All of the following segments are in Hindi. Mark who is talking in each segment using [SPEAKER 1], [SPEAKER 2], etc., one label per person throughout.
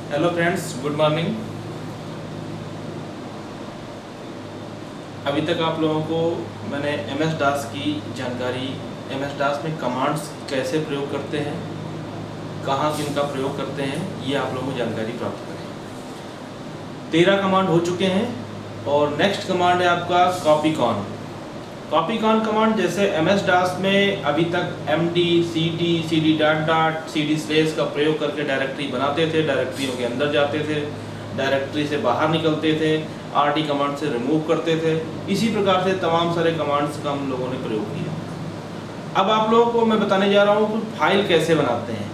[SPEAKER 1] Hello friends, good morning. अभी तक आप लोगों को मैंने एम एस डास की जानकारी, एम एस डास में कमांड्स कैसे प्रयोग करते हैं, कहाँ किनका प्रयोग करते हैं, ये आप लोगों को जानकारी प्राप्त करें। 13 कमांड हो चुके हैं और नेक्स्ट कमांड है आपका कॉपीकॉन। कॉपीकॉन कमांड जैसे एम एस डास में अभी तक md, cd, cd dot dot, cd slash का प्रयोग करके डायरेक्टरी बनाते थे, डायरेक्टरियों के अंदर जाते थे, डायरेक्टरी से बाहर निकलते थे, rd कमांड से रिमूव करते थे। इसी प्रकार से तमाम सारे कमांड्स का हम लोगों ने प्रयोग किया। अब आप लोगों को मैं बताने जा रहा हूँ कि फाइल कैसे बनाते हैं।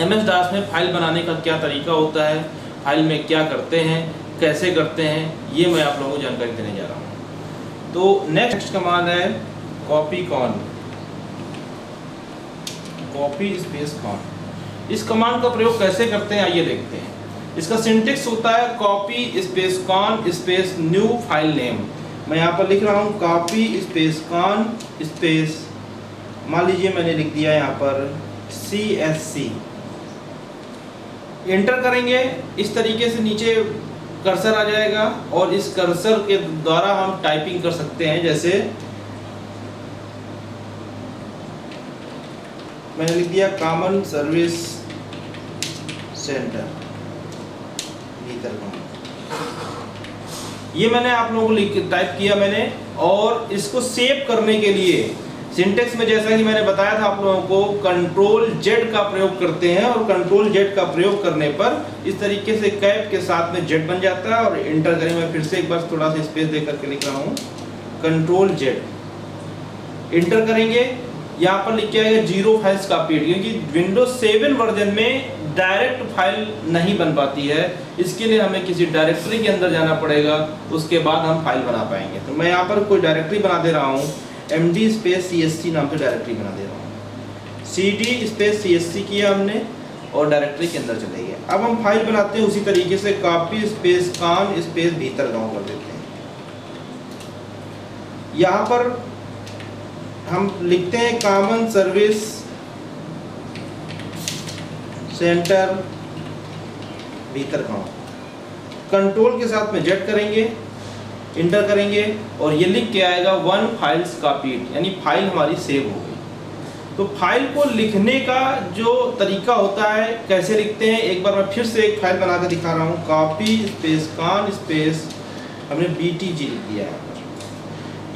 [SPEAKER 1] एम एस डास में फाइल बनाने का क्या तरीका होता है, फाइल में क्या करते हैं, कैसे करते हैं, ये मैं आप लोगों को जानकारी देने जा रहा हूँ। तो नेक्स्ट कमांड है कॉपीकॉन, कॉपी स्पेस कॉन। इस कमांड का प्रयोग कैसे करते हैं आइए देखते हैं। इसका सिंटेक्स होता है copy space con space new file name. मैं यहाँ पर लिख रहा हूँ कॉपी स्पेस कॉन स्पेस, मान लीजिए मैंने लिख दिया यहाँ पर CSC। एंटर करेंगे, इस तरीके से नीचे कर्सर आ जाएगा और इस कर्सर के द्वारा हम टाइपिंग कर सकते हैं। जैसे मैंने लिख दिया कॉमन सर्विस सेंटर भीतर का, ये मैंने आप लोगों को टाइप किया मैंने। और इसको सेव करने के लिए सिंटेक्स में जैसा कि मैंने बताया था आप लोगों को, कंट्रोल जेड का प्रयोग करते हैं और कंट्रोल जेड का प्रयोग करने पर इस तरीके से कैप के साथ में जेड बन जाता है। और एंटर करें, मैं फिर से एक बार थोड़ा सा स्पेस दे करके लिख रहा हूँ कंट्रोल जेड। एंटर करेंगे, यहाँ पर लिख के आएगा 0 फाइल्स कॉपीड, क्योंकि विंडोज 7 वर्जन में डायरेक्ट फाइल नहीं बन पाती है। इसके लिए हमें किसी डायरेक्टरी के अंदर जाना पड़ेगा, उसके बाद हम फाइल बना पाएंगे। तो मैं यहाँ पर कोई डायरेक्टरी बना दे रहा हूँ, md स्पेस CSC नाम से डायरेक्टरी बना दे रहा हूँ। cd स्पेस CSC किया हमने और डायरेक्टरी के अंदर चले गए। अब हम फाइल बनाते हैं उसी तरीके से, कॉपी स्पेस कॉन स्पेस भीतर गाँव कर देते हैं। यहाँ पर हम लिखते हैं कॉमन सर्विस सेंटर भीतर गाँव, कंट्रोल के साथ में जेड करेंगे, इंटर करेंगे और ये लिख के आएगा 1 फाइल्स कॉपीड, यानी फाइल हमारी सेव हो गई। तो फाइल को लिखने का जो तरीका होता है, कैसे लिखते हैं, एक बार मैं फिर से एक फाइल बना कर दिखा रहा हूँ। कॉपी स्पेस कॉन स्पेस, हमने BTG लिख दिया है।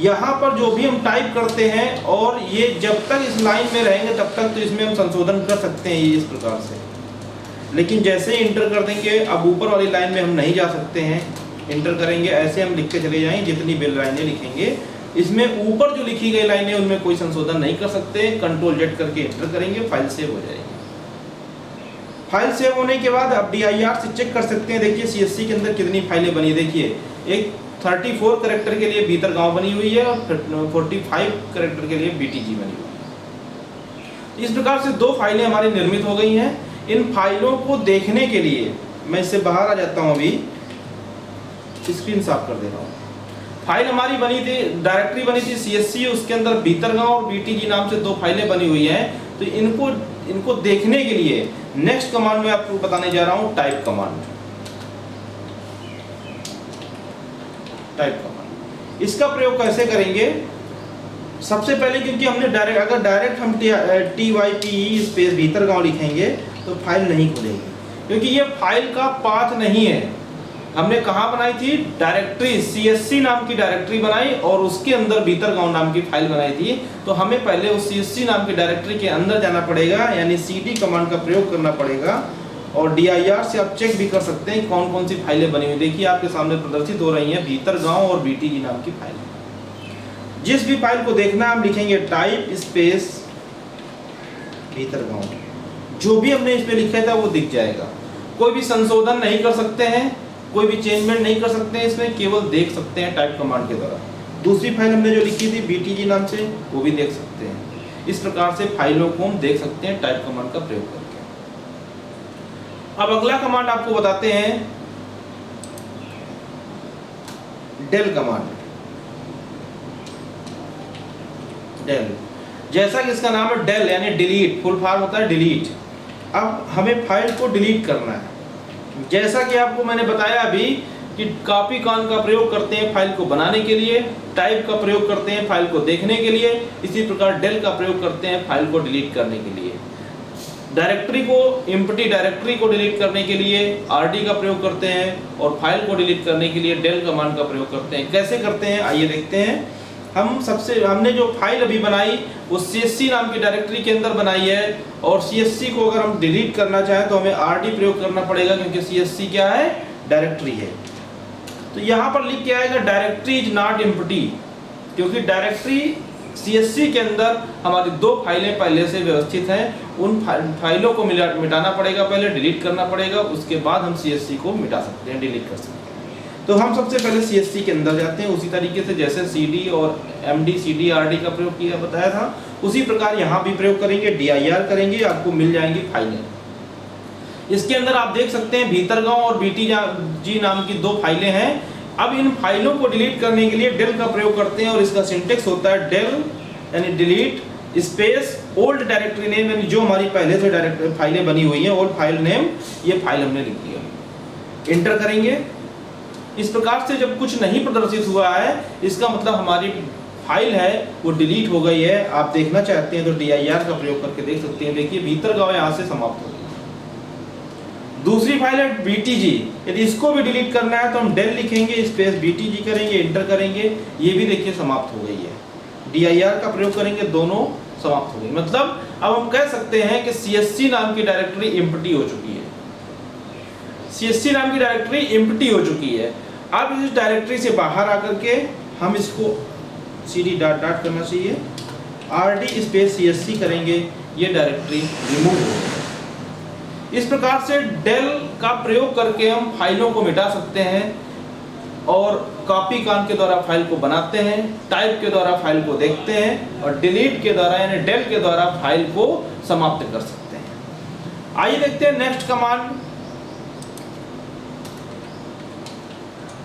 [SPEAKER 1] यहाँ पर जो भी हम टाइप करते हैं, और ये जब तक इस लाइन में रहेंगे तब तक तो इसमें हम संशोधन कर सकते हैं ये इस प्रकार से। लेकिन जैसे ही इंटर कर देंगे, अब ऊपर वाली लाइन में हम नहीं जा सकते हैं। इंटर करेंगे, ऐसे हम लिख के चले जाएंगे, जितनी भी लाइनें लिखेंगे इसमें ऊपर जो लिखी गई लाइनें उनमें कोई संशोधन नहीं कर सकते। कंट्रोल जेड करके इंटर करेंगे, फाइल सेव हो जाएगी। फाइल सेव होने के बाद अब DIR से चेक कर सकते हैं। देखिए CSC के अंदर कितनी फाइलें बनी, देखिए एक 34 कैरेक्टर के लिए भीतर गांव बनी हुई है और 45 कैरेक्टर के लिए BTG बनी हुई है। इस प्रकार से 2 फाइलें हमारी निर्मित हो गई हैं। इन फाइलों को देखने के लिए मैं इससे बाहर आ जाता हूं, अभी स्क्रीन साफ कर दे रहा हूँ। फाइल हमारी बनी थी, डायरेक्टरी बनी थी CSC, उसके अंदर भीतर गांव और BTG नाम से 2 फाइलें बनी हुई हैं। तो इनको देखने के लिए नेक्स्ट कमांड में आपको बताने जा रहा हूँ, टाइप कमांड। टाइप कमांड, इसका प्रयोग कैसे करेंगे? सबसे पहले, क्योंकि हमने डायरेक्ट हम TYPE स्पेस भीतर गांव लिखेंगे तो फाइल नहीं खुलेगी, क्योंकि ये फाइल का पाथ नहीं है। हमने कहाँ बनाई थी? डायरेक्टरी CSC नाम की डायरेक्टरी बनाई और उसके अंदर भीतर गांव नाम की फाइल बनाई थी। तो हमें पहले उस CSC नाम की डायरेक्टरी के अंदर जाना पड़ेगा, यानी CD कमांड का प्रयोग करना पड़ेगा। और DIR से आप चेक भी कर सकते हैं कौन कौन सी फाइलें बनी हुई। देखिए आपके सामने प्रदर्शित हो रही हैं भीतर गांव और BTG नाम की फाइल। जिस भी फाइल को देखना हम लिखेंगे टाइप स्पेस भीतर गांव, जो भी हमने इसमें लिखा था वो दिख जाएगा। कोई भी संशोधन नहीं कर सकते हैं, कोई भी चेंजमेंट नहीं कर सकते हैं इसमें, केवल देख सकते हैं टाइप कमांड के द्वारा। दूसरी फाइल हमने जो लिखी थी BTG नाम से, वो भी देख सकते हैं। इस प्रकार से फाइलों को हम देख सकते हैं टाइप कमांड का प्रयोग करके। अब अगला कमांड आपको बताते हैं, डेल कमांड। डेल, जैसा कि इसका नाम है डेल यानी डिलीट, फुल फॉर्म होता है डिलीट। अब हमें फाइल को डिलीट करना है। जैसा कि आपको मैंने बताया अभी कि कॉपी कॉन का प्रयोग करते हैं फाइल को बनाने के लिए, टाइप का प्रयोग करते हैं फाइल को देखने के लिए, इसी प्रकार डेल का प्रयोग करते हैं फाइल को डिलीट करने के लिए। डायरेक्टरी को, एम्प्टी डायरेक्टरी को डिलीट करने के लिए आरडी का प्रयोग करते हैं और फाइल को डिलीट करने के लिए डेल कमांड का प्रयोग करते हैं। कैसे करते हैं आइए देखते हैं। हमने जो फाइल अभी बनाई वो CSC नाम की डायरेक्टरी के अंदर बनाई है और CSC को अगर हम डिलीट करना चाहें तो हमें RD प्रयोग करना पड़ेगा, क्योंकि CSC क्या है, डायरेक्टरी है। तो यहाँ पर लिख के आएगा डायरेक्टरी इज नॉट एम्प्टी, क्योंकि डायरेक्टरी CSC के अंदर हमारी 2 फाइलें पहले से व्यवस्थित हैं। उन फाइलों को मिटाना पड़ेगा, पहले डिलीट करना पड़ेगा, उसके बाद हम CSC को मिटा सकते हैं, डिलीट कर सकते हैं। तो हम सबसे पहले CSC के अंदर जाते हैं। उसी तरीके से जैसे CD और MD CD RD का प्रयोग किया बताया था, उसी प्रकार यहाँ भी प्रयोग करेंगे, dir करेंगे, आपको मिल जाएंगी फाइलें। इसके अंदर आप देख सकते हैं भीतरगांव और BTG नाम की 2 फाइलें हैं। अब इन फाइलों को डिलीट करने के लिए डेल का प्रयोग करते हैं और इसका सिंटेक्स होता है डेल यानी delete space old directory name, यानी जो हमारी पहले से डायरेक्टरी फाइलें बनी हुई हैं, ओल्ड फाइल नेम, ये फाइल हमने लिख दिया, इंटर करेंगे। इस प्रकार से जब कुछ नहीं प्रदर्शित हुआ है, इसका मतलब हमारी फाइल है वो डिलीट हो गई है। आप देखना चाहते हैं तो dir का प्रयोग करके देख सकते हैं। देखिए भीतरगांव यहाँ से समाप्त हो गई। दूसरी फाइल है BTG, यदि इसको भी डिलीट करना है तो हम डेल लिखेंगे, स्पेस BTG करेंगे, इंटर करेंगे, ये भी देखिए समाप्त हो गई है। dir का प्रयोग करेंगे, दोनों समाप्त हो गई। मतलब अब हम कह सकते हैं कि CSC नाम की डायरेक्टरी एम्प्टी हो चुकी है। CSC नाम की डायरेक्टरी एम्प्टी हो चुकी है। अब इस डायरेक्टरी से बाहर आकर के हम इसको CD डॉट डॉट करना चाहिए, RD स्पेस CSC करेंगे, ये डायरेक्टरी रिमूव हो गई। इस प्रकार से डेल का प्रयोग करके हम फाइलों को मिटा सकते हैं और कॉपी कॉन के द्वारा फाइल को बनाते हैं, टाइप के द्वारा फाइल को देखते हैं और डिलीट के द्वारा यानी डेल के द्वारा फाइल को समाप्त कर सकते हैं। आइए देखते हैं नेक्स्ट कमांड,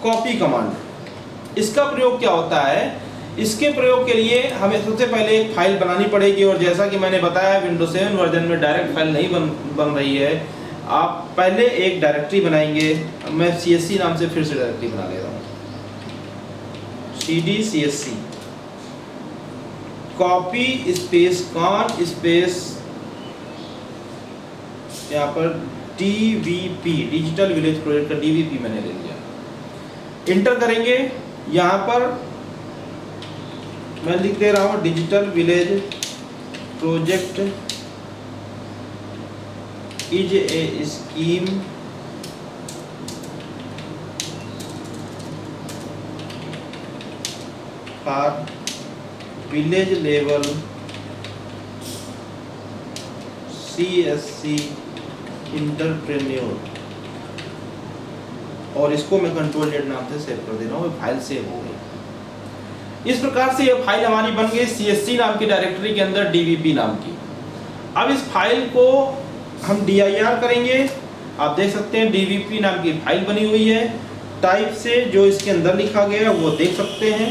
[SPEAKER 1] कॉपी कमांड। इसका प्रयोग क्या होता है? इसके प्रयोग के लिए हमें सबसे पहले एक फाइल बनानी पड़ेगी और जैसा कि मैंने बताया विंडोज 7 वर्जन में डायरेक्ट फाइल नहीं बन रही है। आप पहले एक डायरेक्टरी बनाएंगे। मैं CSC नाम से फिर से डायरेक्टरी बना ले रहा हूँ, CD CSC copy space con space यहाँ पर DVP डिजिटल विलेज प्रोजेक्ट का DVP मैंने ले लिया, इंटर करेंगे। यहाँ पर मैं लिख दे रहा हूँ digital village project is a scheme for village level CSC entrepreneur, और इसको मैं कंट्रोल Z नाम से सेव कर दे रहा हूँ। फाइल सेव हो गई। इस प्रकार से यह फाइल हमारी बन गई CSC नाम की डायरेक्टरी के अंदर DVP नाम की। अब इस फाइल को हम dir करेंगे। आप देख सकते हैं DVP नाम की फाइल बनी हुई है। टाइप से जो इसके अंदर लिखा गया है वो देख सकते हैं।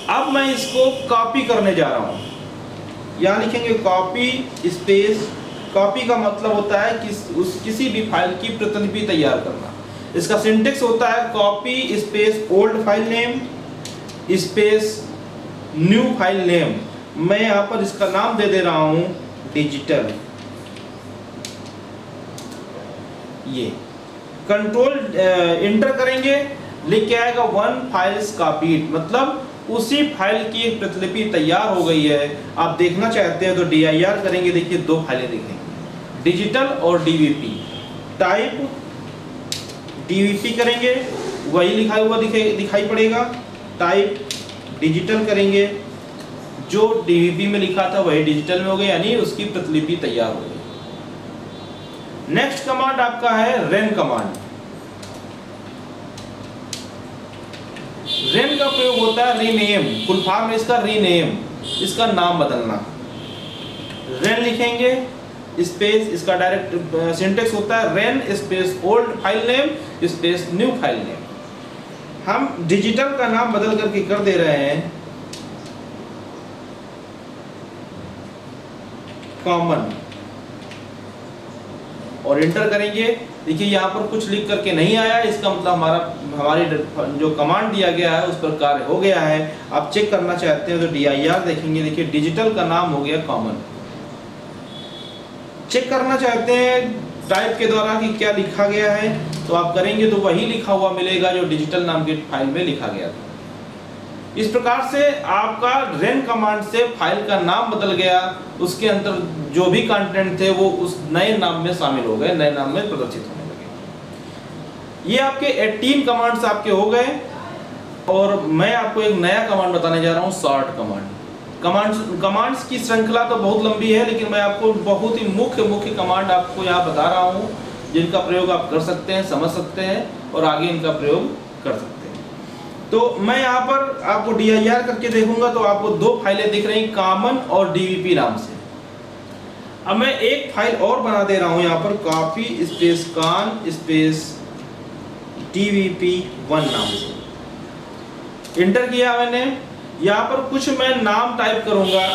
[SPEAKER 1] अब मैं इसको कॉपी करने जा रहा हूँ। यहाँ लिखेंगे कॉपी स्पेस, कॉपी का मतलब होता है कि किसी भी फाइल की प्रतिलिपि तैयार करना। इसका सिंटेक्स होता है copy space old file name space new file name. मैं यहाँ पर इसका नाम दे दे रहा हूँ डिजिटल। ये कंट्रोल इंटर करेंगे, लिख के आएगा 1 फाइल्स कॉपीड, मतलब उसी फाइल की एक प्रतिलिपि तैयार हो गई है। आप देखना चाहते हैं तो dir करेंगे। देखिए 2 फाइलें दिखेंगी, डिजिटल और DVP। टाइप DVP करेंगे, वही लिखा हुआ दिखाई पड़ेगा। टाइप डिजिटल करेंगे, जो DVP में लिखा था वही डिजिटल में हो गया, यानी उसकी प्रतिलिपि तैयार हो गई। नेक्स्ट कमांड आपका है run कमांड। run का प्रयोग होता है रीनेम, फुल फॉर्म इसका रीनेम, इसका नाम बदलना। run लिखेंगे स्पेस, इसका डायरेक्ट सिंटेक्स होता है run space old file name space new file name. हम डिजिटल का नाम बदल करके कर दे रहे हैं कॉमन और इंटर करेंगे। देखिए यहाँ पर कुछ लिख करके नहीं आया, इसका मतलब हमारी जो कमांड दिया गया है उस पर कार्य हो गया है। आप चेक करना चाहते हैं तो dir देखेंगे, देखिए डिजिटल का नाम हो गया कॉमन। चेक करना चाहते हैं टाइप के द्वारा कि क्या लिखा गया है, तो आप करेंगे तो वही लिखा हुआ मिलेगा जो डिजिटल नाम की फाइल में लिखा गया था। इस प्रकार से आपका रेन कमांड से फाइल का नाम बदल गया, उसके अंदर जो भी कंटेंट थे वो उस नए नाम में शामिल हो गए, नए नाम में प्रदर्शित होने लगे। ये आपके 18 कमांड्स आपके हो गए। और मैं आपको एक नया कमांड बताने जा रहा हूँ, सॉर्ट कमांड। कमांड्स की श्रृंखला तो बहुत लंबी है, लेकिन मैं आपको बहुत ही मुख्य कमांड आपको यहाँ बता रहा हूँ, जिनका प्रयोग आप कर सकते हैं, समझ सकते हैं और आगे इनका प्रयोग कर सकते हैं। तो मैं यहाँ पर आपको dir करके देखूंगा तो आपको दो फाइलें दिख रही, कॉमन और dvp नाम से। अब मैं एक फाइल और बना दे रहा हूँ यहाँ पर, copy space con space dvp1 नाम से। इंटर किया मैंने। यहाँ पर कुछ मैं नाम टाइप करूंगा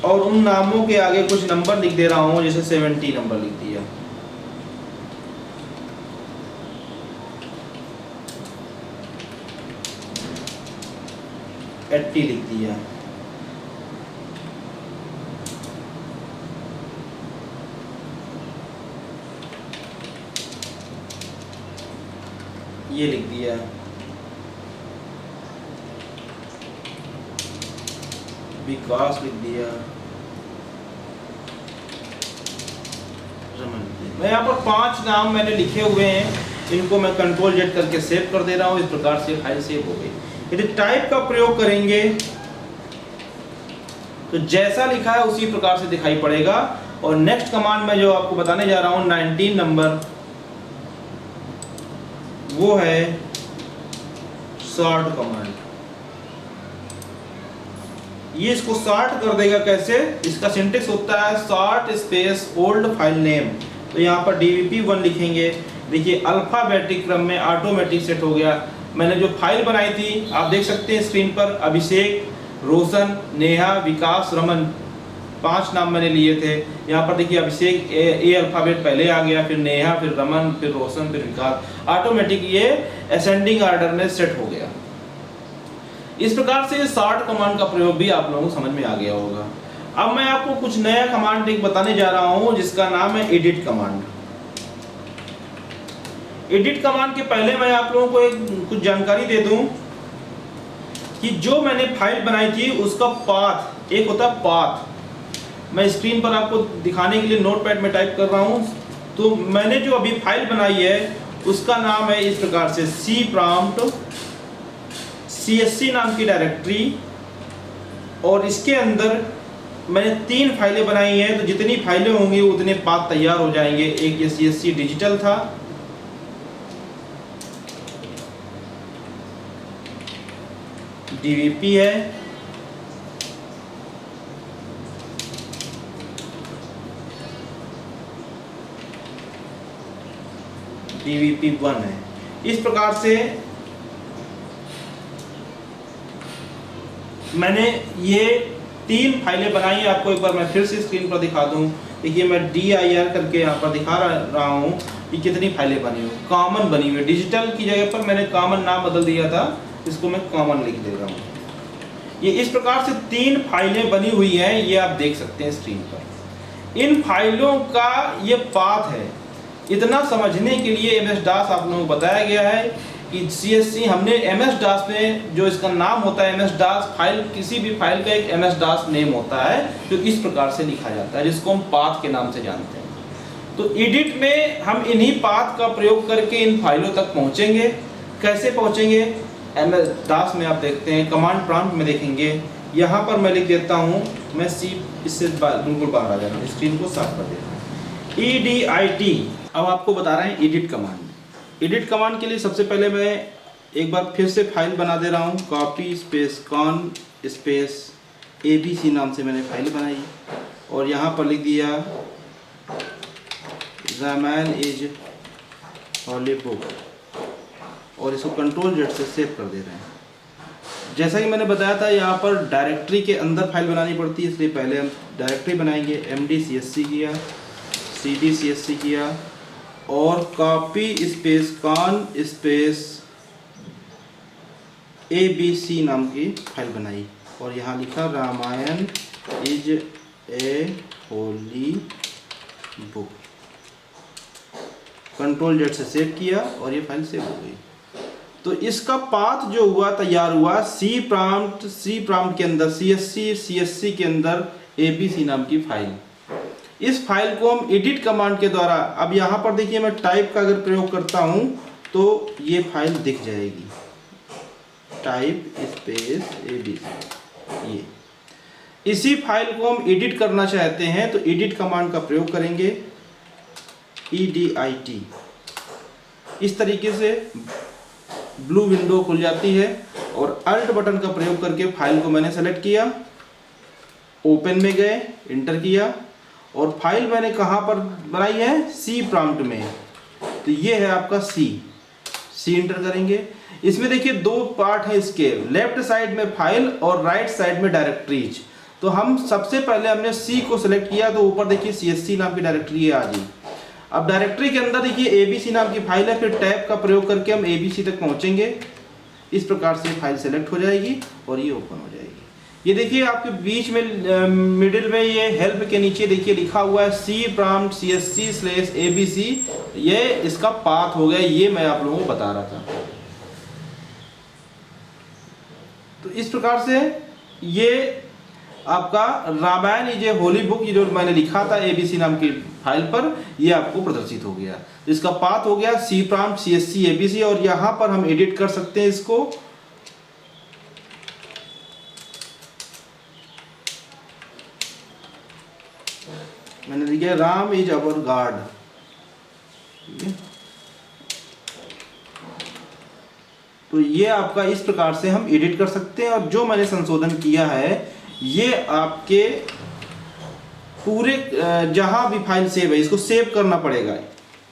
[SPEAKER 1] और उन नामों के आगे कुछ नंबर लिख दे रहा हूँ, जैसे 70 नंबर लिख दिया। एट्टी लिख दिया। ये लिख दिया। विकास लिख दिया। मैं यहाँ पर 5 नाम मैंने लिखे हुए हैं, इनको मैं कंट्रोल जेड करके सेव कर दे रहा हूँ। इस प्रकार से फाइल सेव हो गई। यदि टाइप का प्रयोग करेंगे तो जैसा लिखा है उसी प्रकार से दिखाई पड़ेगा। और नेक्स्ट कमांड में जो आपको बताने जा रहा हूं 19 नंबर, वो है सॉर्ट कमांड। ये इसको सॉर्ट कर देगा। कैसे? इसका सिंटेक्स होता है sort space old file name. तो यहाँ पर dvp1 लिखेंगे। देखिए अल्फाबेटिक क्रम में ऑटोमेटिक सेट हो गया। मैंने जो फाइल बनाई थी आप देख सकते हैं स्क्रीन पर, अभिषेक, रोशन, नेहा, विकास, रमन, 5 नाम मैंने लिए थे। यहाँ पर देखिए अभिषेक ए अल्फाबेट पहले आ गया, फिर नेहा, फिर रमन, फिर रोशन, फिर विकास। ऑटोमेटिक ये असेंडिंग ऑर्डर में सेट हो गया। इस प्रकार से सॉर्ट कमांड का प्रयोग भी आप लोगों को समझ में आ गया होगा। अब मैं आपको कुछ नया कमांड एक बताने जा रहा हूँ जिसका नाम है एडिट कमांड। एडिट कमांड के पहले मैं आप लोगों को कुछ जानकारी दे दूं कि जो मैंने फाइल बनाई थी उसका पाथ, एक होता है पाथ। मैं स्क्रीन पर आपको दिखाने के लिए नोटपैड में टाइप कर रहा हूं। तो मैंने जो अभी फाइल बनाई है उसका नाम है इस प्रकार से सी प्रॉम्प्ट csc नाम की डायरेक्टरी। और इसके अंदर मैंने 3 फाइलें बनाई हैं। तो जितनी फाइलें होंगी उतने पाथ तैयार हो जाएंगे। एक ये csc डिजिटल था, dvp है, dvp1 है। इस प्रकार से मैंने ये 3 फाइलें बनाई हैं। आपको एक बार मैं फिर से स्क्रीन पर दिखा दूं। देखिए मैं dir करके यहाँ पर दिखा रहा हूँ कि कितनी फाइलें बनी हुई। कॉमन बनी हुई, डिजिटल की जगह पर मैंने कॉमन नाम बदल दिया था, इसको मैं कॉमन लिख दे रहा हूँ। ये इस प्रकार से 3 फाइलें बनी हुई हैं, ये आप देख सकते हैं स्क्रीन पर। इन फाइलों का ये पाथ है। इतना समझने के लिए MS DOS आप लोगों को बताया गया है कि CSC हमने MS DOS में जो इसका नाम होता है MS DOS फाइल, किसी भी फाइल का एक MS DOS नेम होता है जो इस प्रकार से लिखा जाता है, जिसको हम पाथ के नाम से जानते हैं। तो एडिट में हम इन्हीं पाथ का प्रयोग करके इन फाइलों तक पहुँचेंगे। कैसे पहुँचेंगे? MS DOS में आप देखते हैं, कमांड प्रॉम्प्ट में देखेंगे। यहाँ पर मैं लिख देता हूँ, मैं सी इससे बिल्कुल बाहर आ जा रहा हूँ, स्क्रीन को साफ कर देता हूँ। EDIT। अब आपको बता रहे हैं एडिट कमांड। एडिट कमांड के लिए सबसे पहले मैं एक बार फिर से फाइल बना दे रहा हूँ। Copy space con space ABC नाम से मैंने फाइल बनाई और यहाँ पर लिख दिया ज़ैमैन इज हॉली बुक और इसको कंट्रोल जेड से सेव कर दे रहे हैं। जैसा कि मैंने बताया था यहाँ पर डायरेक्टरी के अंदर फाइल बनानी पड़ती है, इसलिए पहले हम डायरेक्टरी बनाएंगे। MD CSC किया, CD CSC किया और copy space con space ABC नाम की फाइल बनाई और यहाँ लिखा Ramayan is a holy book. Control Z से सेव किया और ये फाइल सेव हो गई। तो इसका पाथ जो हुआ तैयार हुआ सी प्रॉम्प्ट के अंदर CSC के अंदर ABC नाम की फाइल। इस फाइल को हम एडिट कमांड के द्वारा, अब यहाँ पर देखिए मैं टाइप का अगर प्रयोग करता हूँ तो ये फाइल दिख जाएगी, टाइप स्पेस ABC। ये इसी फाइल को हम एडिट करना चाहते हैं तो एडिट कमांड का प्रयोग करेंगे, EDIT। इस तरीके से ब्लू विंडो खुल जाती है और अल्ट बटन का प्रयोग करके फाइल को मैंने सेलेक्ट किया, ओपन में गए, इंटर किया और फाइल मैंने कहाँ पर बनाई है, सी प्रॉम्प्ट में। तो ये है आपका सी इंटर करेंगे। इसमें देखिए दो पार्ट है इसके, लेफ्ट साइड में फाइल और राइट साइड में डायरेक्टरीज। तो हम सबसे पहले हमने सी को सिलेक्ट किया तो ऊपर देखिए CSC नाम की डायरेक्टरी है आ गई। अब डायरेक्टरी के अंदर देखिए ABC नाम की फाइल है, फिर टैब का प्रयोग करके हम ABC तक पहुंचेंगे। इस प्रकार से फाइल सेलेक्ट हो जाएगी और ये ओपन हो जाएगी। ये देखिए आपके बीच में मिडिल में ये हेल्प के नीचे देखिए लिखा हुआ है सी प्रॉम्प्ट CSC/ABC। ये इसका पाथ हो गया, ये मैं आप लोगों को बता रहा था। तो इस प्रकार से ये आपका Ramayan is a holy book, ये जो मैंने लिखा था ABC नाम की फाइल पर, ये आपको प्रदर्शित हो गया। तो इसका पाथ हो गया सी प्रॉम्प्ट CSC ABC और यहाँ पर हम एडिट कर सकते हैं इसको। मैंने लिखा राम इज अवर गॉड। तो ये आपका इस प्रकार से हम एडिट कर सकते हैं और जो मैंने संशोधन किया है ये आपके पूरे जहां भी फाइल सेव है इसको सेव करना पड़ेगा।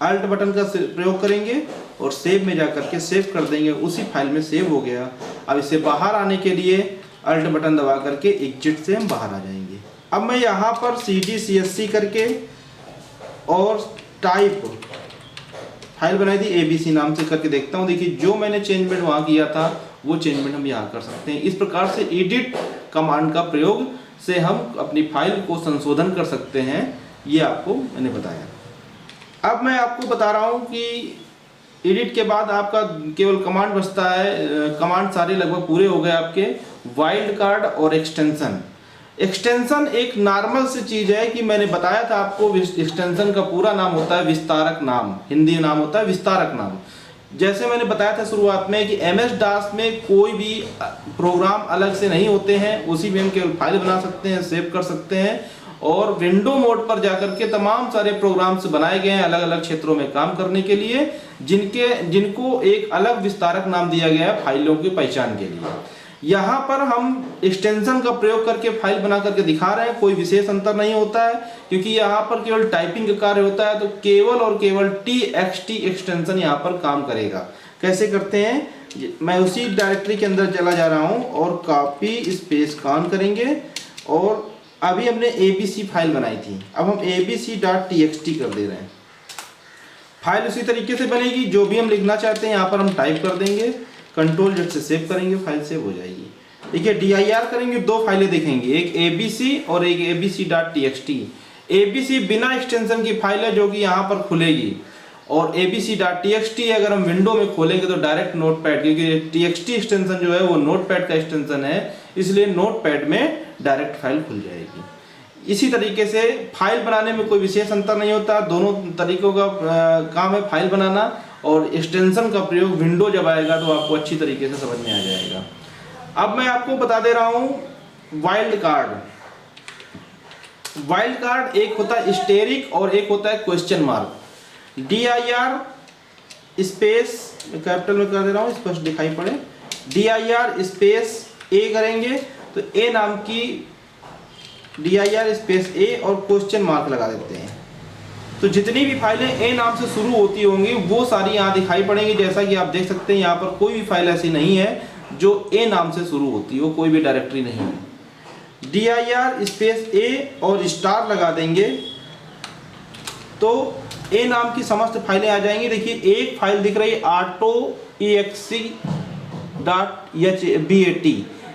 [SPEAKER 1] अल्ट बटन का प्रयोग करेंगे और सेव में जाकर के सेव कर देंगे, उसी फाइल में सेव हो गया। अब इसे बाहर आने के लिए अल्ट बटन दबा करके एग्जिट से हम बाहर आ जाएंगे। अब मैं यहाँ पर CD CSC करके और टाइप फाइल बनाई थी ABC नाम से करके देखता हूँ। देखिए जो मैंने चेंजमेंट वहाँ किया था वो चेंजमेंट हम यहाँ कर सकते हैं। इस प्रकार से एडिट कमांड का प्रयोग से हम अपनी फाइल को संशोधन कर सकते हैं, ये आपको मैंने बताया। अब मैं आपको बता रहा हूँ कि एडिट के बाद आपका केवल कमांड बचता है। कमांड सारे लगभग पूरे हो गए आपके। वाइल्ड कार्ड और एक्सटेंशन। एक्सटेंशन एक नॉर्मल सी चीज है कि मैंने बताया था आपको, एक्सटेंशन का पूरा नाम होता है विस्तारक नाम, हिंदी नाम होता है विस्तारक नाम। जैसे मैंने बताया था शुरुआत में कि MS DOS में कोई भी प्रोग्राम अलग से नहीं होते हैं, उसी में हम केवल फाइल बना सकते हैं, सेव कर सकते हैं और विंडो मोड पर जाकर के तमाम सारे प्रोग्राम्स बनाए गए हैं अलग अलग क्षेत्रों में काम करने के लिए, जिनको एक अलग विस्तारक नाम दिया गया है फाइलों की पहचान के लिए। यहाँ पर हम एक्सटेंशन का प्रयोग करके फाइल बना करके दिखा रहे हैं, कोई विशेष अंतर नहीं होता है क्योंकि यहाँ पर केवल टाइपिंग का कार्य होता है। तो केवल और केवल TXT एक्सटेंशन यहाँ पर काम करेगा। कैसे करते हैं, मैं उसी डायरेक्टरी के अंदर चला जा रहा हूँ और कॉपी स्पेस कॉन करेंगे और अभी हमने ABC फाइल बनाई थी, अब हम abc.txt कर दे रहे हैं। फाइल उसी तरीके से बनेगी, जो भी हम लिखना चाहते हैं यहाँ पर हम टाइप कर देंगे, कंट्रोल जेड से सेव करेंगे, फाइल सेव हो जाएगी। देखिए dir करेंगे, दो फाइलें दिखेंगी, एक ABC और एक abc.txt। ABC बिना एक्सटेंशन की फाइल है जो कि यहाँ पर खुलेगी और abc.txt अगर हम विंडो में खोलेंगे तो डायरेक्ट नोटपैड, क्योंकि TXT एक्सटेंशन जो है वो नोटपैड का एक्सटेंशन है, इसलिए नोटपैड में डायरेक्ट फाइल खुल जाएगी। इसी तरीके से फाइल बनाने में कोई विशेष अंतर नहीं होता, दोनों तरीकों का काम है फाइल बनाना और एक्सटेंशन का प्रयोग विंडो जब आएगा तो आपको अच्छी तरीके से समझ में आ जाएगा। अब मैं आपको बता दे रहा हूँ वाइल्ड कार्ड। वाइल्ड कार्ड एक होता है स्टेरिक और एक होता है question mark. dir space capital में कर दे रहा हूँ, स्पष्ट दिखाई पड़े, dir स्पेस A करेंगे तो A नाम की dir स्पेस A और क्वेश्चन मार्क लगा देते हैं। तो जितनी भी फाइलें A नाम से शुरू होती होंगी वो सारी यहाँ दिखाई पड़ेंगी। जैसा कि आप देख सकते हैं यहाँ पर कोई भी फाइल ऐसी नहीं है जो A नाम से शुरू होती हो, कोई भी डायरेक्टरी नहीं है। dir स्पेस A और स्टार लगा देंगे तो ए नाम की समस्त फाइलें आ जाएंगी। देखिए एक फाइल दिख रही है auto.exe.bat,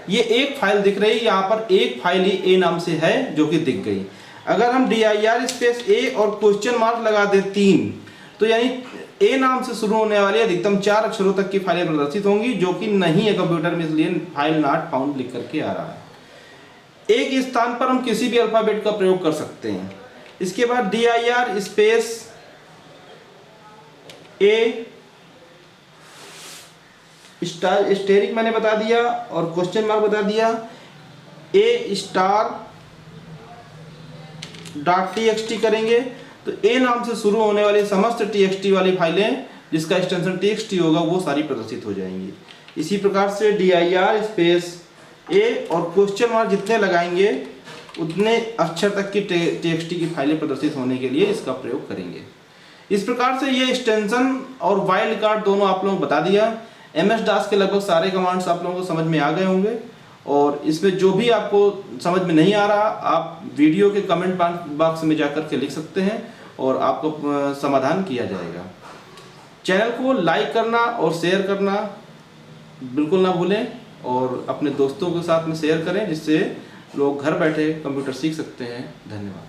[SPEAKER 1] ये एक फाइल दिख रही है, यहाँ पर एक फाइल ही ए नाम से है जो कि दिख गई। अगर हम dir स्पेस ए और क्वेश्चन मार्क लगा दे 3, तो यानी ए नाम से शुरू होने वाली अधिकतम 4 अक्षरों तक की फाइलें प्रदर्शित होंगी, जो कि नहीं है कंप्यूटर में, इसलिए फाइल नॉट फाउंड लिख करके आ रहा है। एक स्थान पर हम किसी भी अल्फाबेट का प्रयोग कर सकते हैं। इसके बाद dir स्पेस ए स्टेरिक मैंने बता दिया और क्वेश्चन मार्क बता दिया, ए स्टार .txt करेंगे तो ए नाम से शुरू होने वाली समस्त txt वाली फाइलें जिसका एक्सटेंशन txt होगा वो सारी प्रदर्शित हो जाएंगी। इसी प्रकार से dir स्पेस ए और क्वेश्चन मार्क जितने लगाएंगे उतने अक्षर तक की txt की फाइलें प्रदर्शित होने के लिए इसका प्रयोग करेंगे। इस प्रकार से ये एक्सटेंशन और वाइल्ड कार्ड दोनों आप लोगों को बता दिया। MS-DOS के लगभग सारे कमांड्स आप लोगों को समझ में आ गए होंगे, और इसमें जो भी आपको समझ में नहीं आ रहा आप वीडियो के कमेंट बॉक्स में जाकर के लिख सकते हैं और आपको समाधान किया जाएगा। चैनल को लाइक करना और शेयर करना बिल्कुल ना भूलें, और अपने दोस्तों के साथ में शेयर करें, जिससे लोग घर बैठे कंप्यूटर सीख सकते हैं। धन्यवाद।